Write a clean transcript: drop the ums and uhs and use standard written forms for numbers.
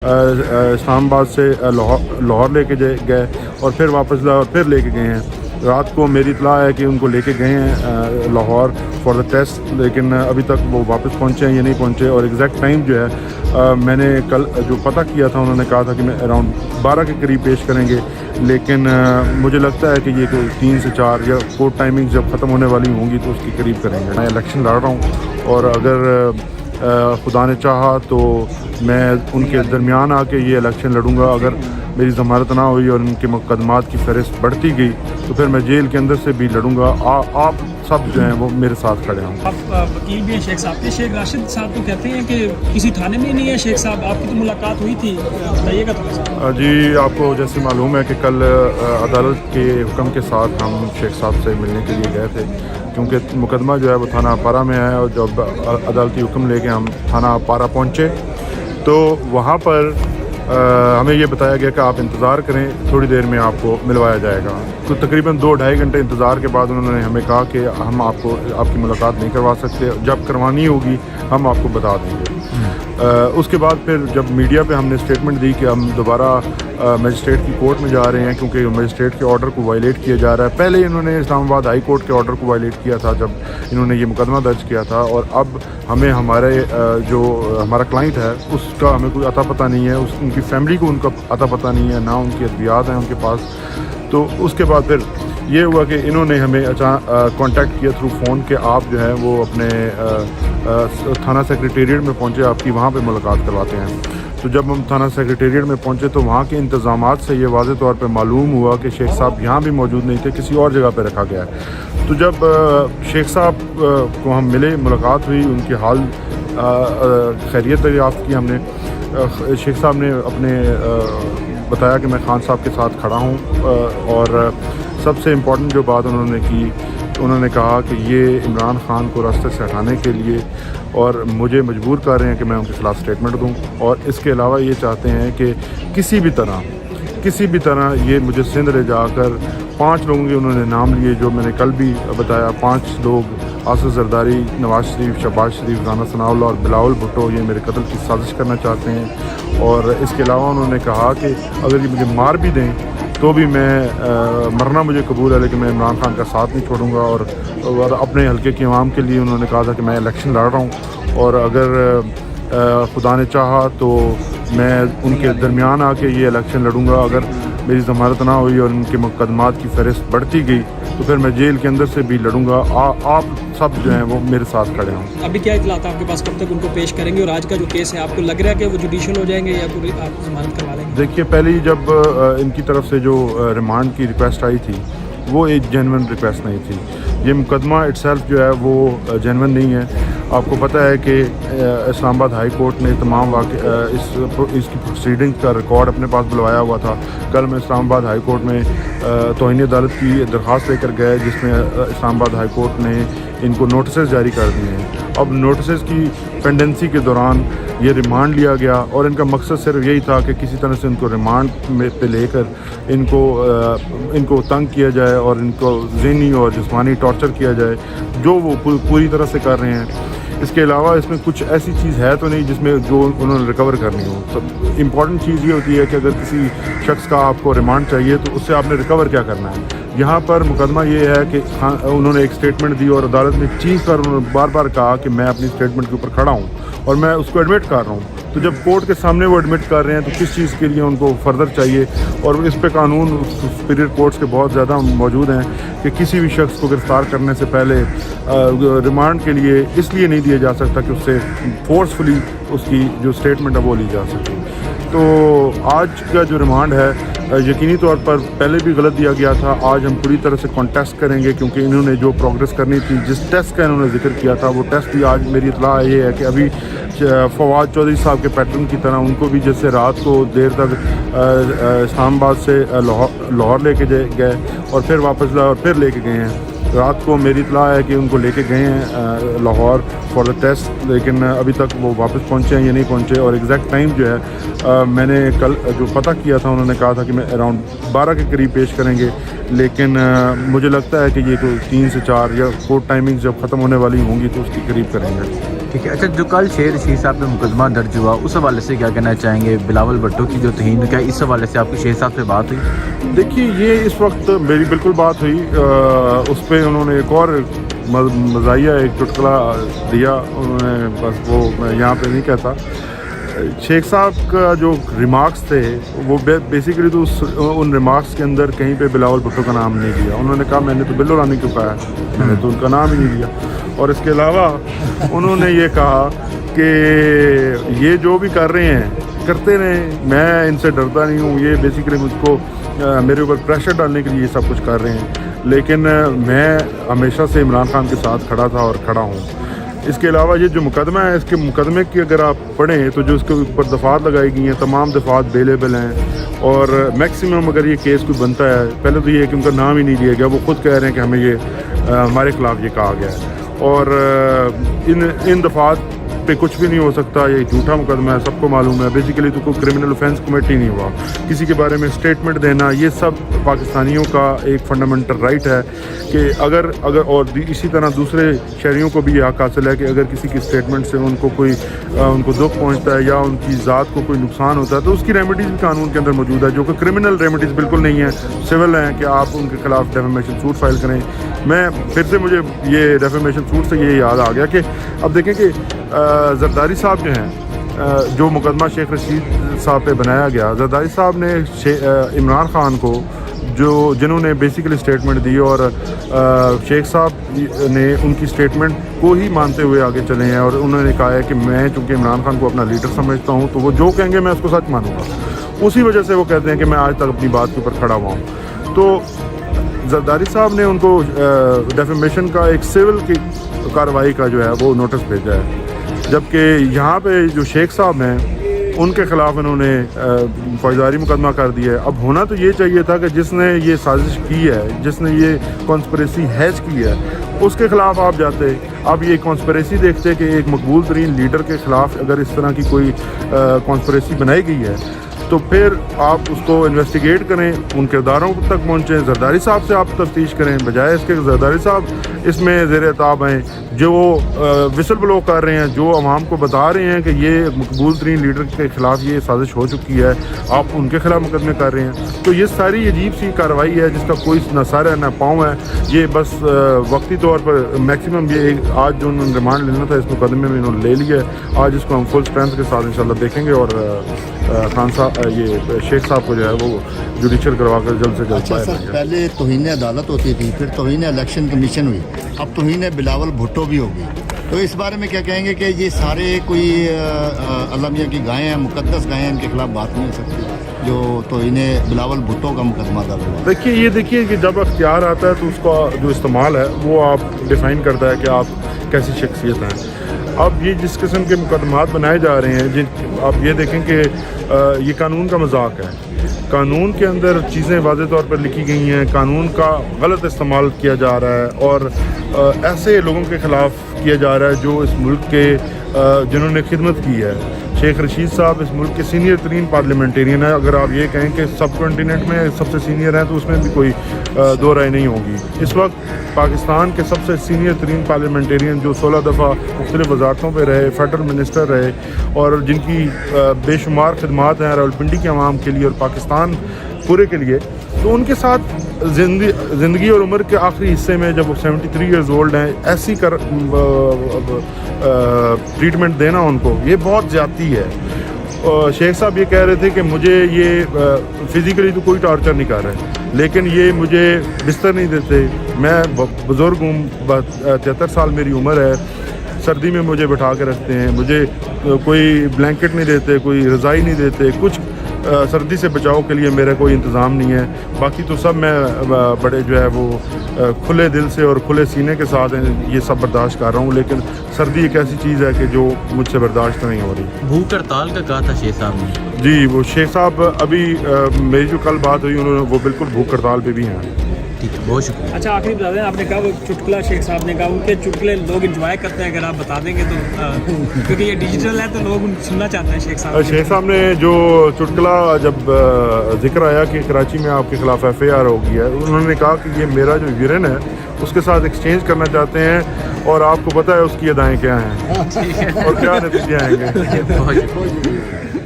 اسلام آباد سے لاہور لے کے گئے اور پھر واپس لاہور پھر لے کے گئے ہیں. رات کو میری اطلاع ہے کہ ان کو لے کے گئے ہیں لاہور فار دا ٹیسٹ، لیکن ابھی تک وہ واپس پہنچے ہیں یا نہیں پہنچے. اور ایگزیکٹ ٹائم جو ہے میں نے کل جو پتہ کیا تھا، انہوں نے کہا تھا کہ میں اراؤنڈ 12 کے قریب پیش کریں گے، لیکن مجھے لگتا ہے کہ یہ کوئی 3 سے 4 یا کورٹ ٹائمنگ جب ختم ہونے والی ہوں گی تو اس کے قریب کریں گے. میں الیکشن لڑ رہا ہوں اور اگر خدا نے چاہا تو میں ان کے درمیان آ کے یہ الیکشن لڑوں گا. اگر میری ضمانت نہ ہوئی اور ان کے مقدمات کی فہرست بڑھتی گئی تو پھر میں جیل کے اندر سے بھی لڑوں گا. آپ سب جو ہیں وہ میرے ساتھ کھڑے ہوں. آپ وکیل بھی ہیں شیخ صاحب کے. شیخ راشد صاحب تو کہتے ہیں کہ کسی تھانے میں نہیں ہے شیخ صاحب، آپ کی تو ملاقات ہوئی تھی، بتائیے گا تھوڑا سا. جی، آپ کو جیسے معلوم ہے کہ کل عدالت کے حکم کے ساتھ ہم شیخ صاحب سے ملنے کے لیے گئے تھے، کیونکہ مقدمہ جو ہے وہ تھانہ اپارہ میں ہے. اور جب عدالتی حکم لے کے ہم تھانہ اپارہ پہنچے تو وہاں پر ہمیں یہ بتایا گیا کہ آپ انتظار کریں، تھوڑی دیر میں آپ کو ملوایا جائے گا. تو تقریباً 2-2.5 گھنٹے انتظار کے بعد انہوں نے ہمیں کہا کہ ہم آپ کی ملاقات نہیں کروا سکتے، جب کروانی ہوگی ہم آپ کو بتا دیں گے. اس کے بعد پھر جب میڈیا پہ ہم نے اسٹیٹمنٹ دی کہ ہم دوبارہ مجسٹریٹ کی کورٹ میں جا رہے ہیں کیونکہ مجسٹریٹ کے آرڈر کو وائلیٹ کیا جا رہا ہے. پہلے انہوں نے اسلام آباد ہائی کورٹ کے آرڈر کو وائلیٹ کیا تھا جب انہوں نے یہ مقدمہ درج کیا تھا، اور اب ہمیں جو ہمارا کلائنٹ ہے اس کا ہمیں کوئی اتا پتہ نہیں ہے، ان کی فیملی کو ان کا اتا پتہ نہیں ہے، نہ ان کی ادویات ہیں ان کے پاس. تو اس کے بعد پھر یہ ہوا کہ انہوں نے ہمیں کانٹیکٹ کیا تھرو فون کہ آپ جو ہے وہ اپنے تھانہ سیکریٹریٹ میں پہنچے، آپ کی وہاں پہ ملاقات کرواتے ہیں. تو جب ہم تھانہ سیکریٹریٹ میں پہنچے تو وہاں کے انتظامات سے یہ واضح طور پہ معلوم ہوا کہ شیخ صاحب یہاں بھی موجود نہیں تھے، کسی اور جگہ پہ رکھا گیا ہے. تو جب شیخ صاحب کو ہم ملے، ملاقات ہوئی، ان کے حال خیریت دریافت کی ہم نے. شیخ صاحب نے اپنے بتایا کہ میں خان صاحب کے ساتھ کھڑا ہوں، اور سب سے امپورٹنٹ جو بات انہوں نے کی، انہوں نے کہا کہ یہ عمران خان کو راستے سے ہٹانے کے لیے اور مجھے مجبور کر رہے ہیں کہ میں ان کے خلاف اسٹیٹمنٹ دوں، اور اس کے علاوہ یہ چاہتے ہیں کہ کسی بھی طرح یہ مجھے سندھ لے جا کر 5 لوگوں کے انہوں نے نام لیے جو میں نے کل بھی بتایا. 5 لوگ آصف زرداری، نواز شریف، شہباز شریف، رانا ثناء اللہ اور بلاول بھٹو یہ میرے قتل کی سازش کرنا چاہتے ہیں. اور اس کے علاوہ انہوں نے کہا کہ اگر یہ مجھے مار بھی دیں تو بھی میں مرنا مجھے قبول ہے، لیکن میں عمران خان کا ساتھ نہیں چھوڑوں گا. اور اپنے حلقے کی عوام کے لیے انہوں نے کہا تھا کہ میں الیکشن لڑ رہا ہوں، اور اگر خدا نے چاہا تو میں ان کے درمیان آ کے یہ الیکشن لڑوں گا. اگر میری ضمانت نہ ہوئی اور ان کے مقدمات کی فہرست بڑھتی گئی تو پھر میں جیل کے اندر سے بھی لڑوں گا. آپ سب جو ہیں وہ میرے ساتھ کھڑے ہوں. ابھی کیا اطلاعات آپ کے پاس، کب تک ان کو پیش کریں گے؟ اور آج کا جو کیس ہے آپ کو لگ رہا ہے کہ وہ جوڈیشل ہو جائیں گے یا پوری آپ ضمانت کروا لیں گے؟ دیکھیے، پہلے جب ان کی طرف سے جو ریمانڈ کی ریکویسٹ آئی تھی وہ ایک جینون ریکویسٹ نہیں تھی. یہ مقدمہ اٹسیلف جو ہے وہ جینون نہیں ہے. آپ کو پتہ ہے کہ اسلام آباد ہائی کورٹ نے تمام اس کی پروسیڈنگ کا ریکارڈ اپنے پاس بلوایا ہوا تھا. کل میں اسلام آباد ہائی کورٹ میں توہین عدالت کی درخواست لے کر گئے، جس میں اسلام آباد ہائی کورٹ نے ان کو نوٹسز جاری کر دیے ہیں. اب نوٹسز کی پینڈنسی کے دوران یہ ریمانڈ لیا گیا، اور ان کا مقصد صرف یہی تھا کہ کسی طرح سے ان کو ریمانڈ میں پہ لے کر ان کو تنگ کیا جائے اور ان کو ذہنی اور جسمانی ٹارچر کیا جائے، جو وہ پوری طرح سے کر رہے ہیں. اس کے علاوہ اس میں کچھ ایسی چیز ہے تو نہیں جس میں جو انہوں نے ریکور کرنی ہو. سب امپورٹنٹ چیز یہ ہوتی ہے کہ اگر کسی شخص کا آپ کو ریمانڈ چاہیے تو اس سے آپ نے ریکور کیا کرنا ہے. یہاں پر مقدمہ یہ ہے کہ انہوں نے ایک اسٹیٹمنٹ دی اور عدالت نے چیز پر انہوں نے بار بار کہا کہ میں اپنی اسٹیٹمنٹ کے اوپر کھڑا ہوں اور میں اس کو ایڈمٹ کر رہا ہوں. تو جب کورٹ کے سامنے وہ ایڈمٹ کر رہے ہیں تو کس چیز کے لیے ان کو فردر چاہیے؟ اور اس پہ قانون سپیریئر کورٹس کے بہت زیادہ موجود ہیں کہ کسی بھی شخص کو گرفتار کرنے سے پہلے ریمانڈ کے لیے اس لیے نہیں دیا جا سکتا کہ اس سے فورسفلی اس کی جو اسٹیٹمنٹ ہے وہ لی جا سکے. تو آج کا جو ریمانڈ ہے یقینی طور پر پہلے بھی غلط دیا گیا تھا. آج ہم پوری طرح سے کانٹیسٹ کریں گے کیونکہ انہوں نے جو پروگریس کرنی تھی، جس ٹیسٹ کا انہوں نے ذکر کیا تھا وہ ٹیسٹ بھی آج میری اطلاع یہ ہے کہ ابھی فواد چودھری صاحب کے پیٹرن کی طرح ان کو بھی جیسے رات کو دیر تک اسلام آباد سے لاہور لے کے گئے اور پھر واپس لاہور پھر لے کے گئے ہیں. رات کو میری اطلاع ہے کہ ان کو لے کے گئے ہیں لاہور فار دا ٹیسٹ، لیکن ابھی تک وہ واپس پہنچے ہیں یا نہیں پہنچے. اور ایگزیکٹ ٹائم جو ہے میں نے کل جو پتہ کیا تھا، انہوں نے کہا تھا کہ میں اراؤنڈ 12 کے قریب پیش کریں گے، لیکن مجھے لگتا ہے کہ یہ کوئی 3 سے 4 یا کورٹ ٹائمنگ جب ختم ہونے والی ہوں گی تو اس کے قریب کریں گے. ٹھیک ہے. اچھا, جو کل شیر رشید صاحب پہ مقدمہ درج ہوا اس حوالے سے کیا کہنا چاہیں گے؟ بلاول بھٹو کی جو توہین، کیا اس حوالے سے آپ کی شیر صاحب سے بات ہوئی؟ دیکھیے یہ اس وقت میری بالکل بات ہوئی، اس پہ انہوں نے ایک اور مزاحیہ ایک چٹکلا دیا انہوں نے، بس وہ میں یہاں پہ نہیں کہتا. شیخ صاحب کا جو ریمارکس تھے وہ بیسیکلی تو ان ریمارکس کے اندر کہیں پہ بلاول بھٹو کا نام نہیں لیا. انہوں نے کہا میں نے تو بلو رانی کو کہا ہے، میں نے تو ان کا نام ہی نہیں لیا. اور اس کے علاوہ انہوں نے یہ کہا کہ یہ جو بھی کر رہے ہیں کرتے رہیں، میں ان سے ڈرتا نہیں ہوں، یہ بیسیکلی مجھ کو میرے اوپر پریشر ڈالنے کے لیے یہ سب کچھ کر رہے ہیں، لیکن میں ہمیشہ سے عمران خان کے ساتھ کھڑا تھا اور کھڑا ہوں. اس کے علاوہ یہ جو مقدمہ ہے، اس کے مقدمے کی اگر آپ پڑھیں تو جو اس کے اوپر دفعات لگائی گئی ہیں تمام دفعات بیلیبل ہیں، اور میکسیمم اگر یہ کیس کوئی بنتا ہے، پہلے تو یہ ہے کہ ان کا نام ہی نہیں لیا گیا، وہ خود کہہ رہے ہیں کہ ہمیں یہ ہمارے خلاف یہ کہا گیا ہے، اور ان دفعات پہ کچھ بھی نہیں ہو سکتا. یہ جھوٹا مقدمہ ہے، سب کو معلوم ہے. بیسیکلی تو کوئی کرمنل اوفینس کمیٹ ہی نہیں ہوا. کسی کے بارے میں اسٹیٹمنٹ دینا یہ سب پاکستانیوں کا ایک فنڈامنٹل رائٹ ہے کہ اگر اور اسی طرح دوسرے شہریوں کو بھی یہ حق حاصل ہے کہ اگر کسی کی اسٹیٹمنٹ سے ان کو دکھ پہنچتا ہے یا ان کی ذات کو کوئی نقصان ہوتا ہے تو اس کی ریمیڈیز بھی قانون کے اندر موجود ہے، جو کہ کرمنل ریمیڈیز بالکل نہیں ہیں، سول ہیں کہ آپ ان کے خلاف ڈیفیمیشن سوٹ فائل کریں. میں پھر سے مجھے یہ ڈیفیمیشن سوٹ سے یہ یاد آ گیا کہ اب دیکھیں کہ زرداری صاحب جو ہیں، جو مقدمہ شیخ رشید صاحب پہ بنایا گیا، زرداری صاحب نے عمران خان کو جنہوں نے بیسیکلی اسٹیٹمنٹ دی، اور شیخ صاحب نے ان کی اسٹیٹمنٹ کو ہی مانتے ہوئے آگے چلے ہیں، اور انہوں نے کہا ہے کہ میں چونکہ عمران خان کو اپنا لیڈر سمجھتا ہوں تو وہ جو کہیں گے میں اس کو سچ مانوں گا. اسی وجہ سے وہ کہتے ہیں کہ میں آج تک اپنی بات کے اوپر کھڑا ہوا ہوں. تو زرداری صاحب نے ان کو ڈیفیمیشن کا ایک سول کی کارروائی کا جو ہے وہ نوٹس بھیجا ہے، جبکہ یہاں پہ جو شیخ صاحب ہیں ان کے خلاف انہوں نے فوجداری مقدمہ کر دیا ہے. اب ہونا تو یہ چاہیے تھا کہ جس نے یہ سازش کی ہے، جس نے یہ کانسپریسی ہیچ کی ہے، اس کے خلاف آپ جاتے. آپ یہ کانسپریسی دیکھتے کہ ایک مقبول ترین لیڈر کے خلاف اگر اس طرح کی کوئی کانسپریسی بنائی گئی ہے تو پھر آپ اس کو انویسٹیگیٹ کریں، ان کرداروں تک پہنچیں، زرداری صاحب سے آپ تفتیش کریں، بجائے اس کے زرداری صاحب اس میں زیر اعتاب ہیں، جو وسل بلو کر رہے ہیں، جو عوام کو بتا رہے ہیں کہ یہ مقبول ترین لیڈر کے خلاف یہ سازش ہو چکی ہے، آپ ان کے خلاف مقدمے کر رہے ہیں. تو یہ ساری عجیب سی کارروائی ہے جس کا کوئی نہ سر ہے نہ پاؤں ہے. یہ بس وقتی طور پر میکسیمم یہ آج جو انہوں نے ریمانڈ لینا تھا اس مقدمے میں انہوں نے لے لیا ہے. آج اس کو ہم فل اسٹرینتھ کے ساتھ انشاءاللہ دیکھیں گے، اور خان صاحب یہ شیخ صاحب کو جو ہے وہ جوڈیشل کروا کر جلد سے جلد. اچھا سر، پہلے توہین عدالت ہوتی تھی، پھر توہین الیکشن کمیشن ہوئی، اب توہین بلاول بھٹو بھی ہوگی، تو اس بارے میں کیا کہیں گے کہ یہ سارے کوئی اللہ میاں کی گائیں ہیں، مقدس گائیں ہیں، ان کے خلاف بات نہیں ہو سکتی جو توہین بلاول بھٹو کا مقدمہ درج ہوا؟ دیکھیے کہ جب اختیار آتا ہے تو اس کا جو استعمال ہے وہ آپ ڈیفائن کرتا ہے کہ آپ کیسی شخصیت ہیں. اب یہ جس قسم کے مقدمات بنائے جا رہے ہیں، آپ یہ دیکھیں کہ یہ قانون کا مذاق ہے. قانون کے اندر چیزیں واضح طور پر لکھی گئی ہیں، قانون کا غلط استعمال کیا جا رہا ہے، اور ایسے لوگوں کے خلاف کیا جا رہا ہے جو اس ملک کے جنہوں نے خدمت کی ہے. شیخ رشید صاحب اس ملک کے سینئر ترین پارلیمنٹیرین ہیں. اگر آپ یہ کہیں کہ سب کنٹیننٹ میں سب سے سینئر ہیں تو اس میں بھی کوئی دو رائے نہیں ہوگی. اس وقت پاکستان کے سب سے سینئر ترین پارلیمنٹیرین جو 16 دفعہ مختلف وزارتوں پہ رہے، فیڈرل منسٹر رہے، اور جن کی بے شمار خدمات ہیں راولپنڈی کے عوام کے لیے اور پاکستان پورے کے لیے، تو ان کے ساتھ زندگی اور عمر کے آخری حصے میں جب وہ 73 ایئرز اولڈ ہیں، ایسی ٹریٹمنٹ دینا ان کو یہ بہت زیادتی ہے. شیخ صاحب یہ کہہ رہے تھے کہ مجھے یہ فزیکلی تو کوئی ٹارچر نہیں کر رہے، لیکن یہ مجھے بستر نہیں دیتے، میں بزرگ ہوں، 73 سال میری عمر ہے، سردی میں مجھے بٹھا کے رکھتے ہیں، مجھے کوئی بلینکٹ نہیں دیتے، کوئی رضائی نہیں دیتے، کچھ سردی سے بچاؤ کے لیے میرا کوئی انتظام نہیں ہے. باقی تو سب میں بڑے جو ہے وہ کھلے دل سے اور کھلے سینے کے ساتھ یہ سب برداشت کر رہا ہوں، لیکن سردی ایک ایسی چیز ہے کہ جو مجھ سے برداشت نہیں ہو رہی. بھوک ہڑتال کا کہا تھا شیخ صاحب نے؟ جی، وہ شیخ صاحب ابھی میری جو کل بات ہوئی انہوں نے وہ بالکل بھوک ہڑتال پہ بھی ہیں. ٹھیک ہے، بہت شکریہ. اچھا آخری بتا دیں، آپ نے کہا وہ چٹکلا شیخ صاحب نے کہا ان کے چٹکلے لوگ انجوائے کرتے ہیں، اگر آپ بتا دیں گے تو کیونکہ یہ ڈیجیٹل ہے تو لوگ سننا چاہتے ہیں شیخ صاحب. شیخ صاحب نے جو چٹکلا جب ذکر آیا کہ کراچی میں آپ کے خلاف FIR ہو گئی ہے، انہوں نے کہا کہ یہ میرا جو یورین ہے اس کے ساتھ ایکسچینج کرنا چاہتے ہیں اور آپ کو پتہ ہے اس کی ادائیں کیا ہیں اور کیا نتیجے آئیں گے. بہت شکریہ.